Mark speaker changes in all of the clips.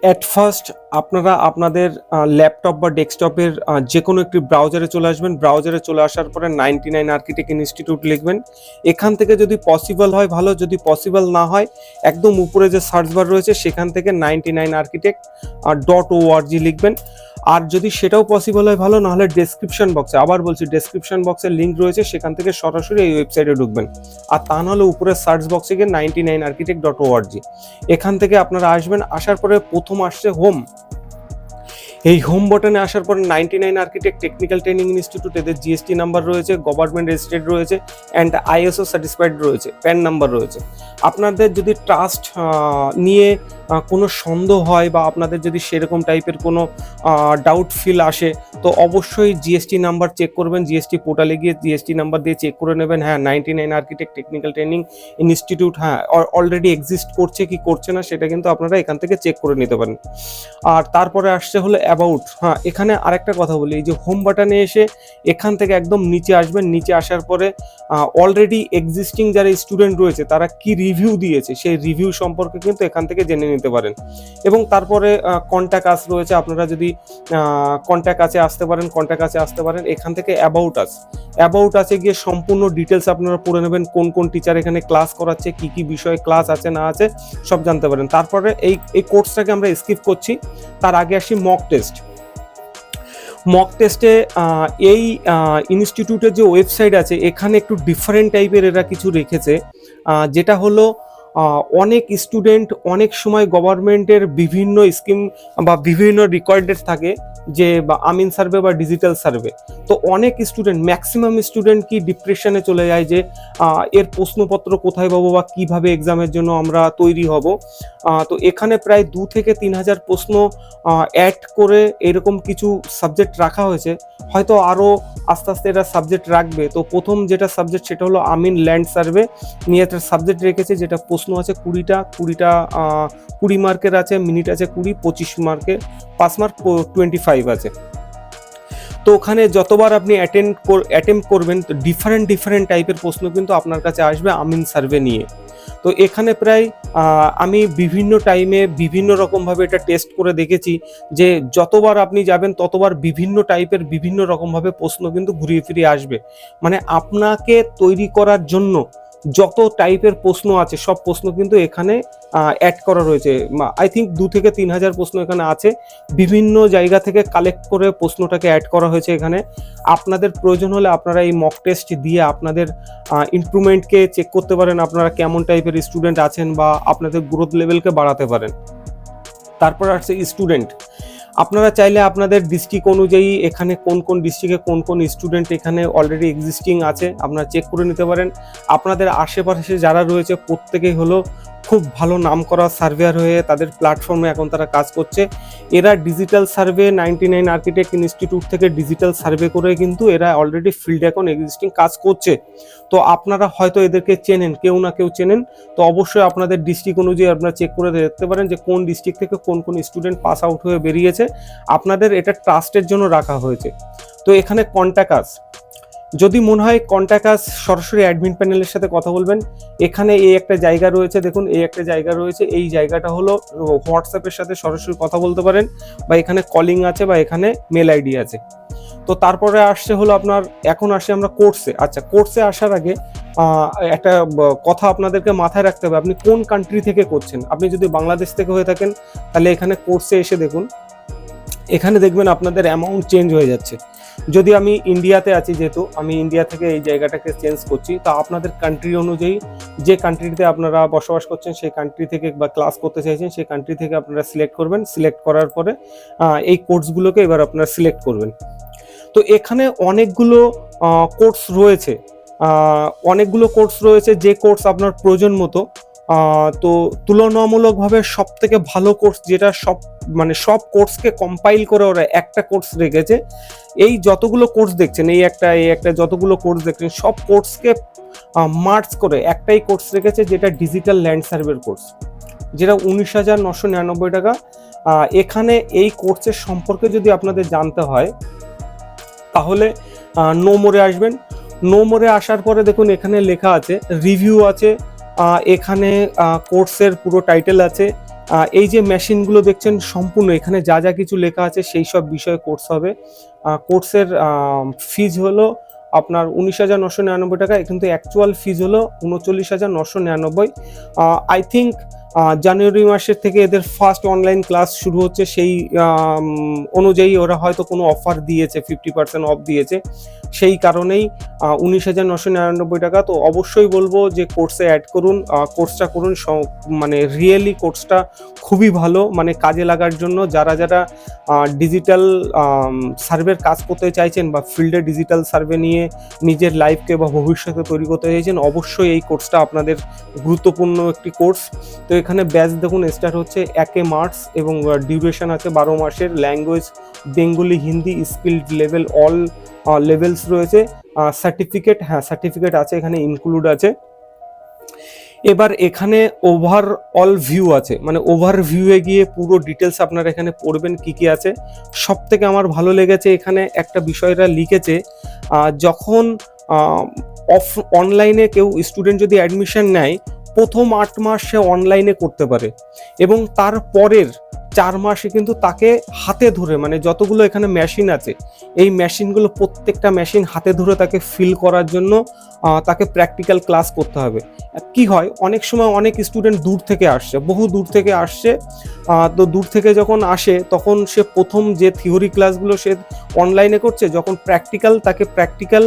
Speaker 1: At first আপনারা আপনাদের laptop বা ডেস্কটপের যে কোনো একটি ব্রাউজারে চলে আসবেন। ব্রাউজারে চলে আসার পরে 99 আর্কিটেক্ট ইনস্টিটিউট লিখবেন। এখান থেকে যদি পসিবল হয় ভালো, যদি পসিবল না হয় একদম উপরে যে সার্চ বার রয়েছে সেখান থেকে 99 আর্কিটেক্ট .org লিখবেন। আর যদি সেটাও পসিবল হয় ভালো, নাহলে ডেসক্রিপশন বক্সে, আবার বলছি ডেসক্রিপশন বক্সের লিঙ্ক রয়েছে, সেখান থেকে সরাসরি এই ওয়েবসাইটে ঢুকবেন। আর তা নাহলে উপরে সার্চ বক্সে গিয়ে 99architect.org এখান থেকে আপনারা আসবেন। আসার পরে প্রথম আসছে হোম। এই হোম বাটনে আসার পর 99 আর্কিটেক্ট টেকনিক্যাল ট্রেনিং ইনস্টিটিউট, এদের জিএসটি নাম্বার রয়েছে, গভর্নমেন্ট রেজিস্ট্রেড রয়েছে, অ্যান্ড আইএসও সার্টিফাইড রয়েছে, প্যান নাম্বার রয়েছে। আপনাদের যদি ট্রাস্ট নিয়ে কোনো সন্দেহ হয় বা আপনাদের যদি সেরকম টাইপের কোনো ডাউট ফিল আসে, তো অবশ্যই জিএসটি নাম্বার চেক করবেন। জিএসটি পোর্টালে গিয়ে জিএসটি নাম্বার দিয়ে চেক করে নেবেন, হ্যাঁ 99 আর্কিটেক্ট টেকনিক্যাল ট্রেনিং ইনস্টিটিউট হ্যাঁ অলরেডি এক্সিস্ট করছে কি করছে না সেটা কিন্তু আপনারা এখান থেকে চেক করে নিতে পারেন। আর তারপরে আসছে হলো অ্যাবাউট। হ্যাঁ, এখানে আরেকটা কথা বলি, এই যে হোম বাটনে এসে এখান থেকে একদম নিচে আসবেন। নিচে আসার পরে অলরেডি এক্সিস্টিং যারা স্টুডেন্ট রয়েছে তারা কি রিভিউ দিয়েছে সেই রিভিউ সম্পর্কে কিন্তু এখান থেকে জেনে নিতে পারেন। এবং তারপরে কন্ট্যাক্ট আস রয়েছে, আপনারা যদি কন্ট্যাক্ট আছে আসতে পারেন, কন্ট্যাক্ট আছে আসতে পারেন। এখান থেকে অ্যাবাউট আছে গিয়ে সম্পূর্ণ ডিটেলস আপনারা পড়ে নেবেন, কোন কোন টিচার এখানে ক্লাস করাচ্ছে, কি কি বিষয়ে ক্লাস আছে না আছে সব জানতে পারেন। তারপরে এই কোর্সটাকে আমরা স্কিপ করছি, তার আগে আসি মক টেস্টে এই ইনস্টিটিউটের যে ওয়েবসাইট আছে এখানে একটু ডিফারেন্ট টাইপের এরা কিছু রেখেছে, যেটা হলো অনেক স্টুডেন্ট অনেক সময় গভর্নমেন্টের বিভিন্ন স্কিম বা বিভিন্ন রিকোয়ারমেন্ট থাকে, যে বা আমিন সার্ভে বা ডিজিটাল সার্ভে। তো অনেক স্টুডেন্ট, ম্যাক্সিমাম স্টুডেন্ট কি ডিপ্রেশনে চলে যায় যে এর প্রশ্নপত্র কোথায় পাবো বা কিভাবে এক্সামের জন্য আমরা তৈরি হব। তো এখানে প্রায় 2 থেকে 3 হাজার প্রশ্ন অ্যাড করে এরকম কিছু সাবজেক্ট রাখা হয়েছে। হয়তো আরও আস্তে আস্তে এরা সাবজেক্ট রাখবে। তো প্রথম যেটা সাবজেক্ট সেটা হলো আমিন ল্যান্ড সার্ভে নিয়ে একটা সাবজেক্ট রেখেছে, যেটা প্রশ্ন আছে 20 মার্কের আছে, মিনিট আছে 20, 25 মার্কের 5 মার্ক 25 আছে। তো ওখানে যতবার আপনি অ্যাটেম্প করবেন তো ডিফারেন্ট টাইপের প্রশ্ন কিন্তু আপনার কাছে আসবে আমিন সার্ভে নিয়ে। তো এখানে প্রায় আমি বিভিন্ন টাইমে বিভিন্ন রকমভাবে এটা টেস্ট করে দেখেছি যে যতবার আপনি যাবেন ততবার বিভিন্ন টাইপের বিভিন্ন রকমভাবে প্রশ্ন কিন্তু ঘুরিয়ে ফিরিয়ে আসবে। মানে আপনাকে তৈরি করার জন্য যত টাইপের প্রশ্ন আছে সব প্রশ্ন কিন্তু এখানে অ্যাড করা রয়েছে। আই থিঙ্ক 2 থেকে 3 হাজার প্রশ্ন এখানে আছে, বিভিন্ন জায়গা থেকে কালেক্ট করে প্রশ্নটাকে অ্যাড করা হয়েছে এখানে। আপনাদের প্রয়োজন হলে আপনারা এই মক টেস্ট দিয়ে আপনাদের ইমপ্রুভমেন্টকে চেক করতে পারেন, আপনারা কেমন টাইপের স্টুডেন্ট আছেন বা আপনাদের গ্রোথ লেভেলকে বাড়াতে পারেন। তারপর আসছে স্টুডেন্ট। আপনারা চাইলে আপনাদের ডিস্ট্রিক্ট অনুযায়ী এখানে কোন কোন ডিস্ট্রিক্টে কোন কোন স্টুডেন্ট এখানে অলরেডি এক্সিস্টিং আছে আপনারা চেক করে নিতে পারেন। আপনাদের আশেপাশে যারা রয়েছে প্রত্যেকেই হলো খুব ভালো নাম করা সার্ভেয়ার হয়ে তাদের প্ল্যাটফর্মে এখন তারা কাজ করছে। এরা ডিজিটাল সার্ভে 99 আর্কিটেক্ট ইনস্টিটিউট থেকে ডিজিটাল সার্ভে করে কিন্তু এরা অলরেডি ফিল্ডে এখন এক্সিস্টিং কাজ করছে। তো আপনারা হয়তো এদেরকে চেনেন, কেউ না কেউ চেনেন। তো অবশ্যই আপনাদের ডিস্ট্রিক্ট অনুযায়ী আপনারা চেক করে দেখতে পারেন যে কোন ডিস্ট্রিক্ট থেকে কোন কোন স্টুডেন্ট পাস আউট হয়ে বেরিয়েছে। আপনাদের এটা ট্রাস্টের জন্য রাখা হয়েছে। তো এখানে কন্ট্যাক্ট আস, যদি মনে হয় কন্ট্যাক্ট আস সরাসরি অ্যাডমিন প্যানেলের সাথে কথা বলবেন। এখানে এই একটা জায়গা রয়েছে, দেখুন এই একটা জায়গা রয়েছে, এই জায়গাটা হলো হোয়াটসঅ্যাপের সাথে সরাসরি কথা বলতে পারেন, বা এখানে কলিং আছে, বা এখানে মেল আইডি আছে। তো তারপরে আসছে হলো আপনার, এখন আসি আমরা কোর্সে। আচ্ছা, কোর্সে আসার আগে একটা কথা আপনাদেরকে মাথায় রাখতে হবে, আপনি কোন কান্ট্রি থেকে করছেন। আপনি যদি বাংলাদেশ থেকে হয়ে থাকেন তাহলে এখানে কোর্সে এসে দেখুন, এখানে দেখবেন আপনাদের অ্যামাউন্ট চেঞ্জ হয়ে যাচ্ছে। যদি আমি ইন্ডিয়াতে আছি, যেহেতু আমি ইন্ডিয়া থেকে এই জায়গাটাকে চেঞ্জ করছি, তো আপনাদের কান্ট্রি অনুযায়ী যে কান্ট্রিতে আপনারা বসবাস করছেন সেই কান্ট্রি থেকে বা ক্লাস করতে চাইছেন সেই কান্ট্রি থেকে আপনারা সিলেক্ট করবেন। সিলেক্ট করার পরে এই কোর্সগুলোকে এবার আপনারা সিলেক্ট করবেন। তো এখানে অনেকগুলো কোর্স রয়েছে, যে কোর্স আপনার প্রয়োজন মতো। তো তুলনামূলকভাবে সব থেকে ভালো কোর্স যেটা সব কোর্সকে কম্পাইল করে ওরা একটা কোর্স রেখেছে। এই যতগুলো কোর্স দেখছেন, এই একটা যতগুলো কোর্স দেখছেন সব কোর্সকে মার্জ করে একটাই কোর্স রেখেছে, যেটা ডিজিটাল ল্যান্ড সার্ভের কোর্স, যেটা 19,999 টাকা। এখানে এই কোর্সের সম্পর্কে যদি আপনাদের জানতে হয় তাহলে নো মোরে আসবেন। নো মোরে আসার পরে দেখুন এখানে লেখা আছে রিভিউ আছে, এখানে কোর্সের পুরো টাইটেল আছে, এই যে মেশিনগুলো দেখছেন সম্পূর্ণ এখানে যা যা কিছু লেখা আছে সেই সব বিষয়ে কোর্স হবে। কোর্সের ফিজ হলো আপনার 19,999 টাকা, কিন্তু অ্যাকচুয়াল ফিজ হলো 39,999। আই থিঙ্ক জানুয়ারি মাসের থেকে এদের ফার্স্ট অনলাইন ক্লাস শুরু হচ্ছে, সেই অনুযায়ী ওরা হয়তো কোনো অফার দিয়েছে, 50% অফ দিয়েছে, সেই কারণেই 19,999 টাকা। তো অবশ্যই বলবো যে কোর্সে অ্যাড করুন, কোর্সটা করুন, মানে রিয়েলি কোর্সটা খুবই ভালো, মানে কাজে লাগার জন্য যারা যারা ডিজিটাল সার্ভের কাজ করতে চাইছেন বা ফিল্ডে ডিজিটাল সার্ভে নিয়ে নিজের লাইফকে বা ভবিষ্যতে তৈরি করতে চাইছেন, অবশ্যই এই কোর্সটা আপনাদের গুরুত্বপূর্ণ একটি কোর্স। তো এখানে ব্যাচ দেখুন স্টার্ট হচ্ছে 1 মার্চ এবং ডিউরেশন আছে 12 মাসের। Language Bengali, Hindi, skilled level, all levels রয়েছে। সার্টিফিকেট, হ্যাঁ সার্টিফিকেট আছে, এখানে ইনক্লুড আছে। এবার এখানে ওভারঅল ভিউ আছে, মানে ওভারভিউয়ে গিয়ে পুরো ডিটেলস আপনারা এখানে পড়বেন কি কি আছে। সব থেকে আমার ভালো লেগেছে এখানে একটা বিষয়টা লিখেছে, যখন অনলাইনে কেউ স্টুডেন্ট যদি অ্যাডমিশন নেয়, প্রথম 8 মাস সে অনলাইনে করতে পারে এবং তার পরের 4 মাসে কিন্তু তাকে হাতে ধরে, মানে যতগুলো এখানে মেশিন আছে এই মেশিনগুলো প্রত্যেকটা মেশিন হাতে ধরে তাকে ফিল করার জন্য তাকে প্র্যাকটিক্যাল ক্লাস করতে হবে। কি হয়, অনেক সময় অনেক স্টুডেন্ট দূর থেকে আসছে, বহু দূর থেকে আসছে, তো দূর থেকে যখন আসে তখন সে প্রথম যে থিওরি ক্লাসগুলো সে অনলাইনে করছে, যখন প্র্যাকটিক্যাল তাকে প্র্যাকটিক্যাল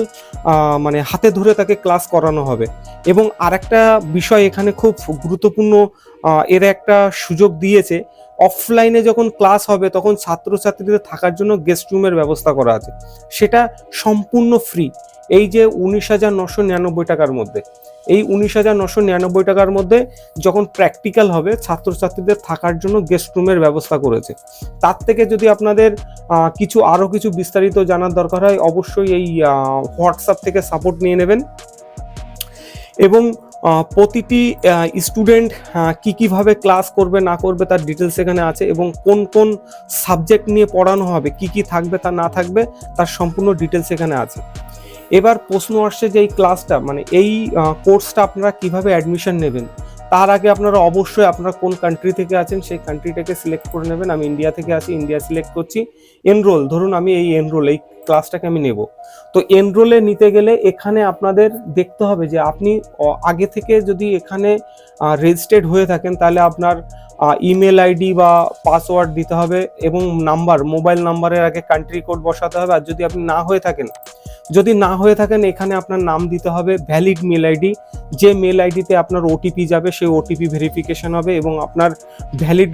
Speaker 1: মানে হাতে ধরে তাকে ক্লাস করানো হবে। এবং আরেকটা বিষয় এখানে খুব গুরুত্বপূর্ণ, এর একটা সুযোগ দিয়েছে, অফলাইনে যখন ক্লাস হবে তখন ছাত্রছাত্রীদের থাকার জন্য গেস্ট রুমের ব্যবস্থা করা আছে, সেটা সম্পূর্ণ ফ্রি। এই যে 19,999 টাকার মধ্যে, এই 19,999 টাকার মধ্যে যখন প্র্যাকটিক্যাল হবে ছাত্রছাত্রীদের থাকার জন্য গেস্ট রুমের ব্যবস্থা করেছে। তার থেকে যদি আপনাদের আরও কিছু বিস্তারিত জানার দরকার হয়, অবশ্যই এই হোয়াটসঅ্যাপ থেকে সাপোর্ট নিয়ে নেবেন। এবং প্রতিটি স্টুডেন্ট কীভাবে ক্লাস করবে না করবে তার ডিটেলস এখানে আছে, এবং কোন কোন সাবজেক্ট নিয়ে পড়ানো হবে, কি থাকবে তা না থাকবে তার সম্পূর্ণ ডিটেলস এখানে আছে। এবার প্রশ্ন আসছে যে এই ক্লাসটা, মানে এই কোর্সটা আপনারা কিভাবে অ্যাডমিশন নেবেন। তার আগে আপনারা অবশ্যই আপনারা কোন কান্ট্রি থেকে আছেন সেই কান্ট্রিটাকে সিলেক্ট করে নেবেন। আমি ইন্ডিয়া থেকে আছি, ইন্ডিয়া সিলেক্ট করছি। এনরোল, ধরুন আমি এই ক্লাসটাকে আমি নেব। তো এনরোলে নিতে গেলে এখানে আপনাদের দেখতে হবে যে আপনি আগে থেকে যদি এখানে রেজিস্টার্ড হয়ে থাকেন তাহলে আপনার ইমেল আইডি বা পাসওয়ার্ড দিতে হবে এবং মোবাইল নাম্বারের আগে কান্ট্রি কোড বসাতে হবে। আর যদি আপনি না হয়ে থাকেন এখানে আপনার নাম দিতে হবে, ভ্যালিড মেল আইডি, যে মেল আইডিতে আপনার ওটিপি যাবে সেই ওটিপি ভেরিফিকেশন হবে, এবং আপনার ভ্যালিড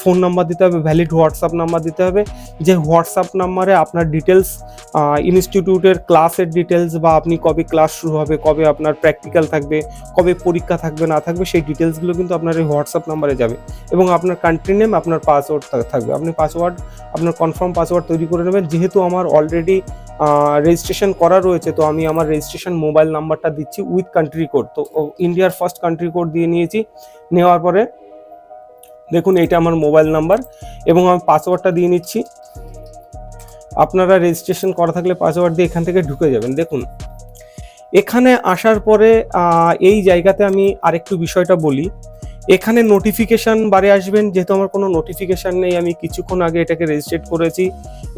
Speaker 1: ফোন নাম্বার দিতে হবে, ভ্যালিড হোয়াটসঅ্যাপ নাম্বার দিতে হবে, যে হোয়াটসঅ্যাপ নাম্বারে আপনার ডিটেলস, ইনস্টিটিউটের ক্লাসের ডিটেলস বা আপনি কবে ক্লাস শুরু হবে, কবে আপনার প্র্যাকটিক্যাল থাকবে, কবে পরীক্ষা থাকবে না থাকবে, সেই ডিটেলসগুলো কিন্তু আপনার এই হোয়াটসঅ্যাপ নাম্বারে যাবে। এবং আপনার কান্ট্রি নেম, আপনার পাসওয়ার্ড থাকবে। আপনি আপনার কনফার্ম পাসওয়ার্ড তৈরি করে নেবেন। যেহেতু আমার অলরেডি রেজিস্ট্রেশন করা রয়েছে, তো আমি আমার রেজিস্ট্রেশন মোবাইল নাম্বারটা দিচ্ছি উইথ কান্ট্রি কোড। তো ইন্ডিয়ার ফার্স্ট কান্ট্রি কোড দিয়ে নিয়েছি। নেওয়ার পরে দেখুন এইটা আমার মোবাইল নাম্বার, এবং আমি পাসওয়ার্ডটা দিয়ে নিচ্ছি। আপনারা রেজিস্ট্রেশন করা থাকলে পাসওয়ার্ড দিয়ে এখান থেকে ঢুকে যাবেন। দেখুন এখানে আসার পরে এই জায়গাতে আমি আরেকটু বিষয়টা বলি। এখানে নোটিফিকেশান বারে আসবেন, যেহেতু আমার কোনো নোটিফিকেশান নেই, আমি কিছুক্ষণ আগে এটাকে রেজিস্ট্রেট করেছি।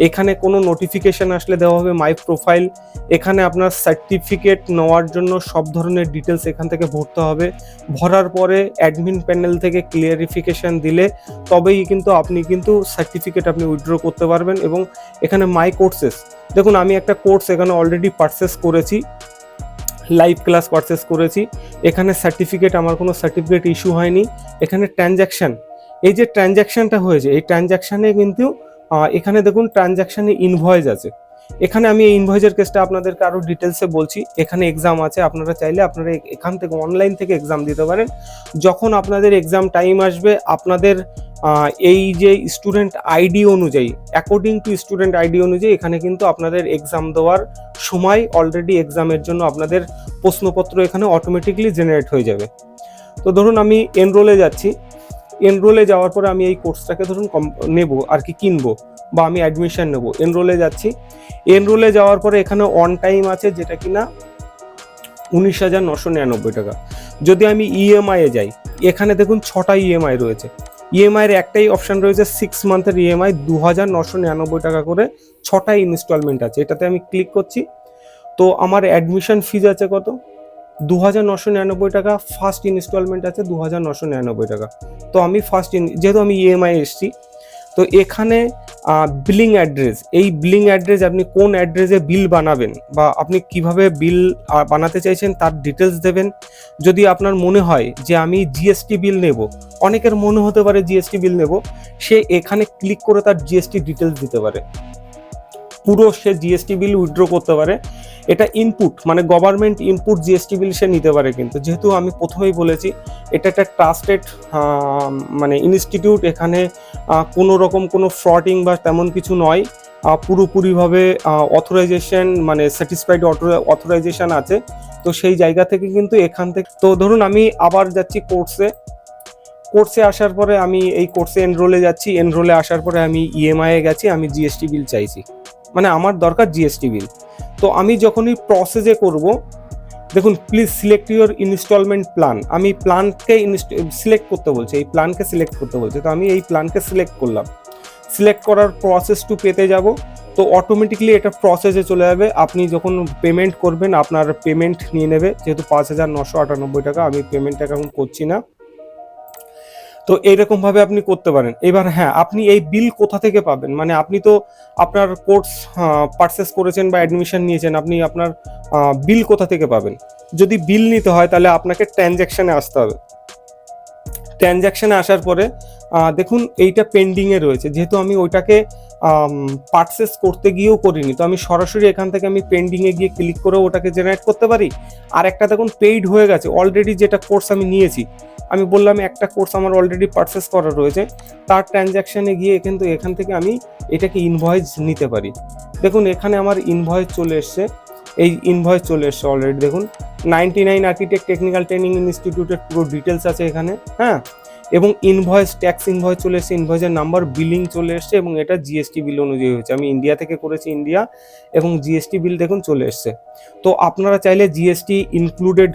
Speaker 1: এখানে কোনো নোটিফিকেশান আসলে দেওয়া হবে মাই প্রোফাইল। এখানে আপনার সার্টিফিকেট নেওয়ার জন্য সব ধরনের ডিটেলস এখান থেকে ভরতে হবে। ভরার পরে অ্যাডমিন প্যানেল থেকে ক্লিয়ারিফিকেশান দিলে তবেই কিন্তু আপনি সার্টিফিকেট আপনি উইথড্র করতে পারবেন। এবং এখানে মাই কোর্সেস, দেখুন আমি একটা কোর্স এখানে অলরেডি পারচেস করেছি, লাইভ ক্লাস পারচেস করেছি। এখানে সার্টিফিকেট, আমার কোনো সার্টিফিকেট ইস্যু হয়নি। এখানে ট্রানজ্যাকশান, এই যে ট্রানজ্যাকশানটা হয়েছে, এই ট্রানজ্যাকশানে কিন্তু এখানে দেখুন ট্রানজ্যাকশানে ইনভয়েস আছে। এখানে আমি এই ইনভয়েসের কেসটা আপনাদেরকে আরও ডিটেলসে বলছি। এখানে এক্সাম আছে, আপনারা চাইলে আপনারা এখান থেকে অনলাইন থেকে এক্সাম দিতে পারেন। যখন আপনাদের এক্সাম টাইম আসবে, আপনাদের এই যে স্টুডেন্ট আইডি অনুযায়ী, অ্যাকর্ডিং টু স্টুডেন্ট আইডি অনুযায়ী এখানে কিন্তু আপনাদের এক্সাম দেওয়ার সময় অলরেডি এক্সামের জন্য আপনাদের প্রশ্নপত্র এখানে অটোমেটিকলি জেনারেট হয়ে যাবে। তো ধরুন আমি এনরোলে যাচ্ছি। এনরোলে যাওয়ার পরে আমি এই কোর্সটাকে ধরুন নেব আর কি, কিনবো বা আমি অ্যাডমিশন নেব। এনরোলে যাচ্ছি। এনরোলে যাওয়ার পরে এখানে অন টাইম আছে, যেটা কিনা 19,999 টাকা। যদি আমি ইএমআই এ যাই, এখানে দেখুন 6টা ইএমআই রয়েছে। ইএমআই এর একটাই অপশন রয়েছে 6 মান্থের ইএমআই, 2,999 টাকা করে 6টা ইনস্টলমেন্ট আছে। এটাতে আমি ক্লিক করছি। তো আমার অ্যাডমিশন ফিজ আছে কত, 2,999 টাকা। ফার্স্ট ইনস্টলমেন্ট আছে 2,999 টাকা। তো আমি যেহেতু আমি ইএমআই এসছি, তো এখানে বিলিং অ্যাড্রেস, এই বিলিং অ্যাড্রেস আপনি কোন অ্যাড্রেসে বিল বানাবেন বা আপনি কিভাবে বিল বানাতে চাইছেন তার ডিটেলস দেবেন। যদি আপনার মনে হয় যে আমি জিএসটি বিল নেব, অনেকের মনে হতে পারে জিএসটি বিল নেব, সে এখানে ক্লিক করে তার জিএসটি ডিটেলস দিতে পারে, পুরো সে জিএসটি বিল উইথড্র করতে পারে। এটা ইনপুট, মানে গভর্নমেন্ট ইনপুট জিএসটি বিল সে নিতে পারে। কিন্তু যেহেতু আমি প্রথমেই বলেছি এটা একটা ট্রাস্টেড মানে ইনস্টিটিউট, এখানে কোনো রকম কোনো ফ্রডিং বা তেমন কিছু নয়, পুরোপুরিভাবে অথরাইজেশন মানে স্যাটিসফাইড অথরাইজেশন আছে। তো সেই জায়গা থেকে কিন্তু এখান থেকে, তো ধরুন আমি আবার যাচ্ছি কোর্সে আসার পরে আমি এই কোর্সে এনরোলে যাচ্ছি, এনরোলে আসার পরে আমি ইএমআই এ গেছি, আমি জিএসটি বিল চাইছি, মানে আমার দরকার জিএসটি বিল। তো আমি যখনই প্রসেসে করব, দেখুন please select your installment plan, আমি প্ল্যানকে সিলেক্ট করতে বলছে, এই প্ল্যানকে সিলেক্ট করতে বলছে। তো আমি এই প্ল্যানকে সিলেক্ট করলাম, সিলেক্ট করার প্রসেস টু পেতে যাব। তো অটোমেটিকলি এটা প্রসেসে চলে যাবে। আপনি যখন পেমেন্ট করবেন আপনার পেমেন্ট নিয়ে নেবে, যেহেতু 5,998 টাকা, আমি পেমেন্টটা এখন করছি না। তো এইরকমভাবে আপনি করতে পারেন। এবার হ্যাঁ, আপনি এই বিল কোথা থেকে পাবেন, মানে আপনি তো আপনার কোর্স পারচেস করেছেন বা অ্যাডমিশন নিয়েছেন, আপনি আপনার বিল কোথা থেকে পাবেন। যদি বিল নিতে হয় তাহলে আপনাকে ট্রানজ্যাকশানে আসতে হবে। ট্রানজ্যাকশানে আসার পরে দেখুন এইটা পেন্ডিংয়ে রয়েছে, যেহেতু আমি ওইটাকে পারচেস করতে গিয়েও করিনি, তো আমি সরাসরি এখান থেকে আমি পেন্ডিংয়ে গিয়ে ক্লিক করে ওটাকে জেনারেট করতে পারি। আর একটা দেখুন পেইড হয়ে গেছে অলরেডি, যেটা কোর্স আমি নিয়েছি, আমি বললাম একটা কোর্স আমার অলরেডি পারচেস করা রয়েছে, তার ট্রানজ্যাকশানে গিয়ে কিন্তু এখান থেকে আমি এটাকে ইনভয়েস নিতে পারি। দেখুন এখানে আমার ইনভয়েস চলে এসছে, এই ইনভয়েস চলে এসছে অলরেডি। দেখুন 99 আর্কিটেক্ট টেকনিক্যাল ট্রেনিং ইনস্টিটিউটের পুরো ডিটেলস আছে এখানে, হ্যাঁ। এবং ইনভয়েস, ট্যাক্স ইনভয়েস চলে এসছে, ইনভয়েসের নাম্বার, বিলিং চলে এসছে, এবং এটা জিএসটি বিল অনুযায়ী হয়েছে। আমি ইন্ডিয়া থেকে করেছি, ইন্ডিয়া, এবং জিএসটি বিল দেখুন চলে এসছে। তো আপনারা চাইলে জিএসটি ইনক্লুডেড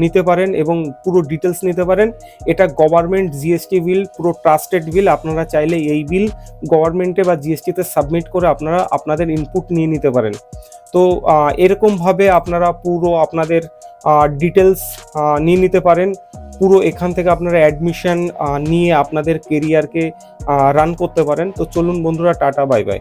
Speaker 1: নিতে পারেন এবং পুরো ডিটেলস নিতে পারেন। এটা গভর্নমেন্ট জিএসটি বিল, পুরো ট্রাস্টেড বিল। আপনারা চাইলে এই বিল গভর্নমেন্টে বা জিএসটিতে সাবমিট করে আপনারা আপনাদের ইনপুট নিয়ে নিতে পারেন। তো এরকমভাবে আপনারা পুরো আপনাদের ডিটেলস নিয়ে নিতে পারেন। পুরো এখান থেকে আপনারা অ্যাডমিশন নিয়ে আপনাদের কেরিয়ারকে রান করতে পারেন। তো চলুন বন্ধুরা, টাটা, বাই বাই।